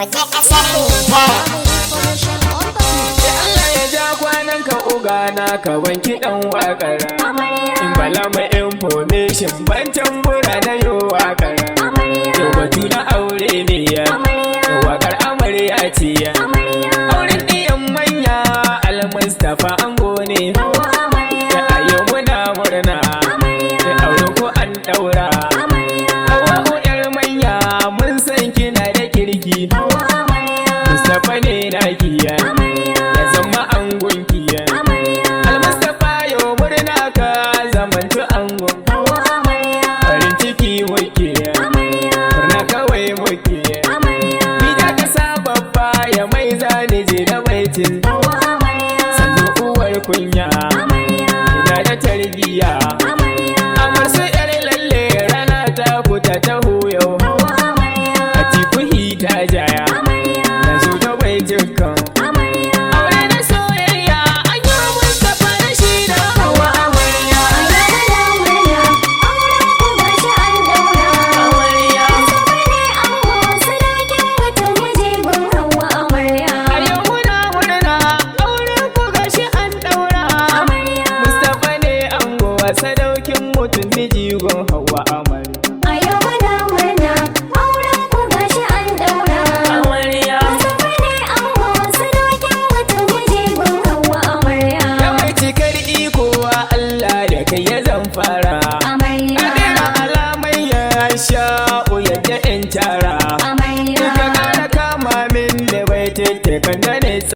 waje ƙasar Nijar. Allah ya ja kwanan ka ugana ka wanki dan wakara. In bala mai information ban tambura na yo wakara. Yau batu na aure ne ya, wakar amarya ce ya. Auren ɗiyan manya Al-Mustapha ango ne. Da a yau muna murna, da auren ko an ɗaura. Hawa'u ƴar manya mun san kina da kirki. Mustapha ne na kiya, ya zama angon kiya. Al-Mustapha yau murna ka zamantu angon. Farin ciki muke, murna kawai muke. Bida ka sa babba ya mai zane je da baitin.